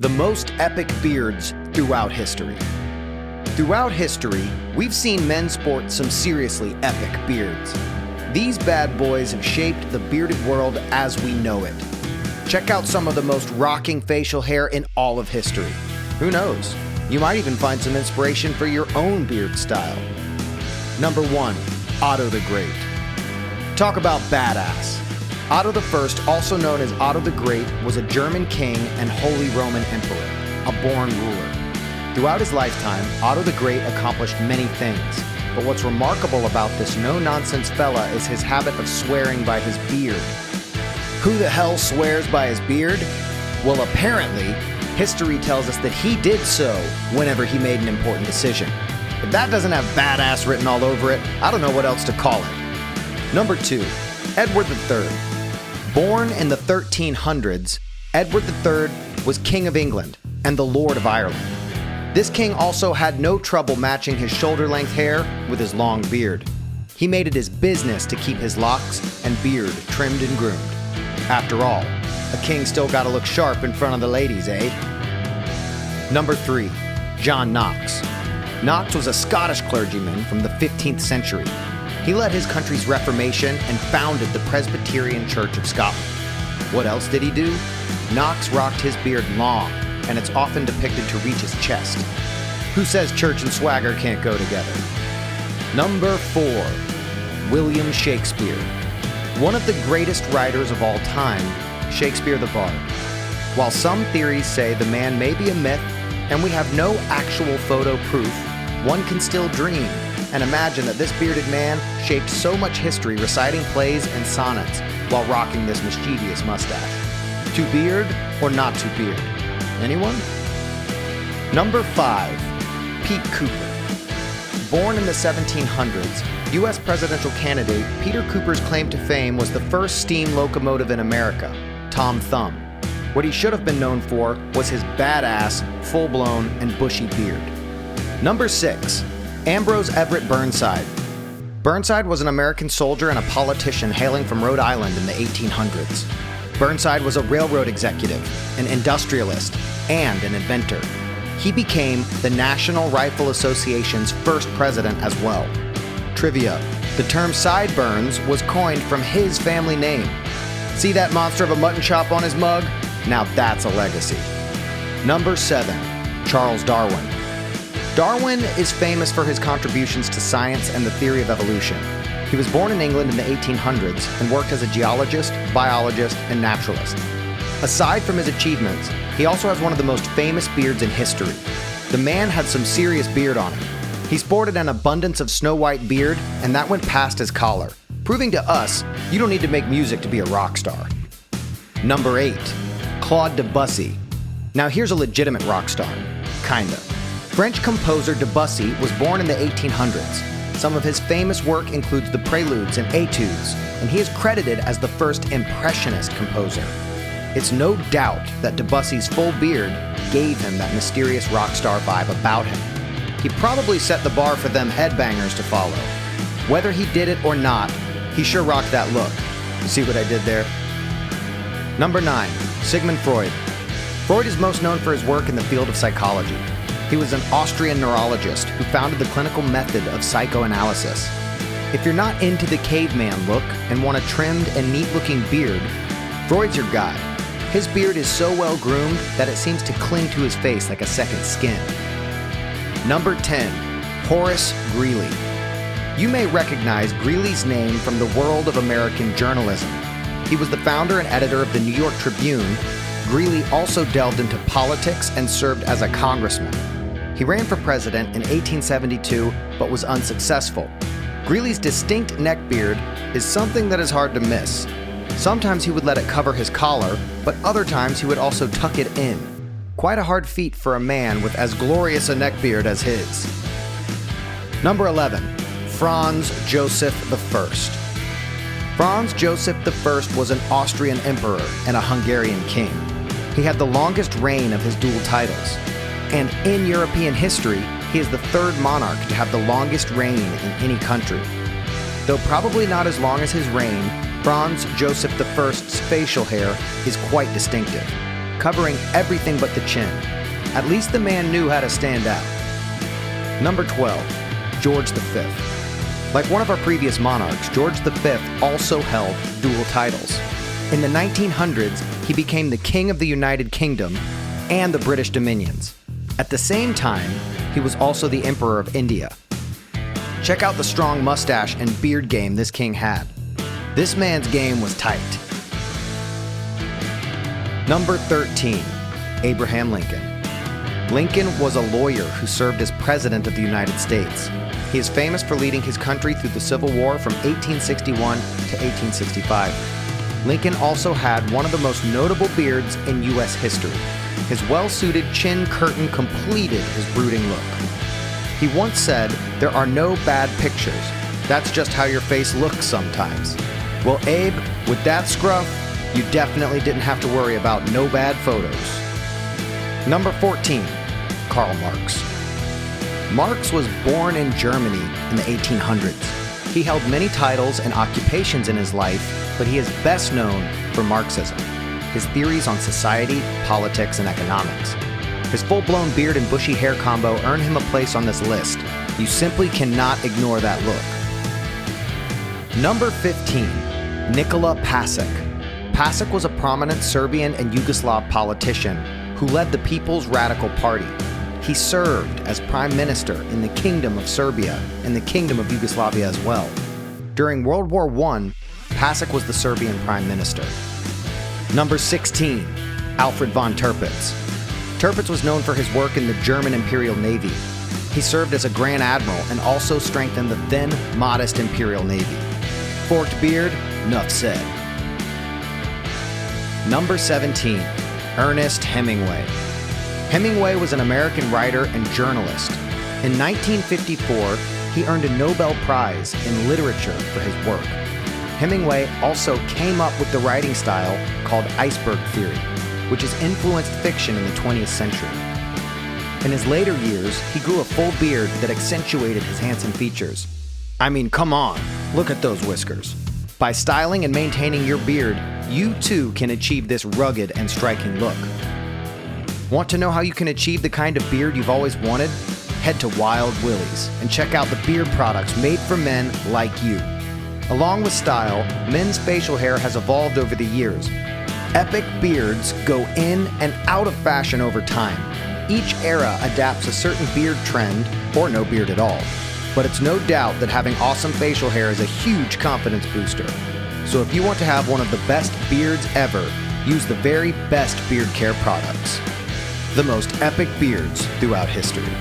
The most epic beards throughout history. Throughout history, we've seen men sport some seriously epic beards. These bad boys have shaped the bearded world as we know it. Check out some of the most rocking facial hair in all of history. Who knows? You might even find some inspiration for your own beard style. Number 1. Otto the Great. Talk about badass. Otto I, also known as Otto the Great, was a German king and Holy Roman Emperor, a born ruler. Throughout his lifetime, Otto the Great accomplished many things, but what's remarkable about this no-nonsense fella is his habit of swearing by his beard. Who the hell swears by his beard? Well, apparently, history tells us that he did so whenever he made an important decision. If that doesn't have badass written all over it, I don't know what else to call it. Number 2. Edward III. Born in the 1300s, Edward III was King of England and the Lord of Ireland. This king also had no trouble matching his shoulder-length hair with his long beard. He made it his business to keep his locks and beard trimmed and groomed. After all, a king still gotta look sharp in front of the ladies, eh? Number 3. John Knox. Knox was a Scottish clergyman from the 15th century. He led his country's Reformation and founded the Presbyterian Church of Scotland. What else did he do? Knox rocked his beard long, and it's often depicted to reach his chest. Who says church and swagger can't go together? Number 4. William Shakespeare. One of the greatest writers of all time, Shakespeare the Bard. While some theories say the man may be a myth, and we have no actual photo proof, one can still dream and imagine that this bearded man shaped so much history reciting plays and sonnets while rocking this mischievous mustache. To beard or not to beard? Anyone? Number 5. Pete Cooper. Born in the 1700s, U.S. presidential candidate Peter Cooper's claim to fame was the first steam locomotive in America, Tom Thumb. What he should have been known for was his badass, full-blown, and bushy beard. Number 6. Ambrose Everett Burnside. Burnside was an American soldier and a politician hailing from Rhode Island in the 1800s. Burnside was a railroad executive, an industrialist, and an inventor. He became the National Rifle Association's first president as well. Trivia: the term sideburns was coined from his family name. See that monster of a mutton chop on his mug? Now that's a legacy. Number 7. Charles Darwin. Darwin is famous for his contributions to science and the theory of evolution. He was born in England in the 1800s and worked as a geologist, biologist, and naturalist. Aside from his achievements, he also has one of the most famous beards in history. The man had some serious beard on him. He sported an abundance of snow-white beard, and that went past his collar, proving to us you don't need to make music to be a rock star. Number 8. Claude Debussy. Now here's a legitimate rock star. Kinda. French composer Debussy was born in the 1800s. Some of his famous work includes the Preludes and Etudes, and he is credited as the first Impressionist composer. It's no doubt that Debussy's full beard gave him that mysterious rock star vibe about him. He probably set the bar for them headbangers to follow. Whether he did it or not, he sure rocked that look. See what I did there? Number 9. Sigmund Freud. Freud is most known for his work in the field of psychology. He was an Austrian neurologist who founded the clinical method of psychoanalysis. If you're not into the caveman look and want a trimmed and neat-looking beard, Freud's your guy. His beard is so well groomed that it seems to cling to his face like a second skin. Number 10. Horace Greeley. You may recognize Greeley's name from the world of American journalism. He was the founder and editor of the New York Tribune. Greeley also delved into politics and served as a congressman. He ran for president in 1872, but was unsuccessful. Greeley's distinct neckbeard is something that is hard to miss. Sometimes he would let it cover his collar, but other times he would also tuck it in. Quite a hard feat for a man with as glorious a neckbeard as his. Number 11. Franz Joseph I. Franz Joseph I was an Austrian emperor and a Hungarian king. He had the longest reign of his dual titles. And in European history, he is the third monarch to have the longest reign in any country. Though probably not as long as his reign, Franz Joseph I's facial hair is quite distinctive. covering everything but the chin. At least the man knew how to stand out. Number 12, George V. Like one of our previous monarchs, George V also held dual titles. In the 1900s, he became the King of the United Kingdom and the British Dominions. At the same time, he was also the Emperor of India. Check out the strong mustache and beard game this king had. This man's game was tight. Number 13, Abraham Lincoln. Lincoln was a lawyer who served as President of the United States. He is famous for leading his country through the Civil War from 1861 to 1865. Lincoln also had one of the most notable beards in U.S. history. His well-suited chin curtain completed his brooding look. He once said, "There are no bad pictures. That's just how your face looks sometimes." Well, Abe, with that scruff, you definitely didn't have to worry about no bad photos. Number 14, Karl Marx. Marx was born in Germany in the 1800s. He held many titles and occupations in his life, but he is best known for Marxism, his theories on society, politics, and economics. His full-blown beard and bushy hair combo earn him a place on this list. You simply cannot ignore that look. Number 15, NIKOLA PASIC. PASIC was a prominent Serbian and Yugoslav politician who led the People's Radical Party. He served as Prime Minister in the Kingdom of Serbia and the Kingdom of Yugoslavia as well. During World War I, PASIC was the Serbian Prime Minister. Number 16, Alfred von Tirpitz. Tirpitz was known for his work in the German Imperial Navy. He served as a Grand Admiral and also strengthened the then modest Imperial Navy. Forked beard, enough said. Number 17, Ernest Hemingway. Hemingway was an American writer and journalist. In 1954, he earned a Nobel Prize in Literature for his work. Hemingway also came up with the writing style called iceberg theory, which has influenced fiction in the 20th century. In his later years, he grew a full beard that accentuated his handsome features. I mean, come on, look at those whiskers. By styling and maintaining your beard, you too can achieve this rugged and striking look. Want to know how you can achieve the kind of beard you've always wanted? Head to Wild Willie's and check out the beard products made for men like you. Along with style, men's facial hair has evolved over the years. Epic beards go in and out of fashion over time. Each era adapts a certain beard trend, or no beard at all. But it's no doubt that having awesome facial hair is a huge confidence booster. So if you want to have one of the best beards ever, use the very best beard care products. The most epic beards throughout history.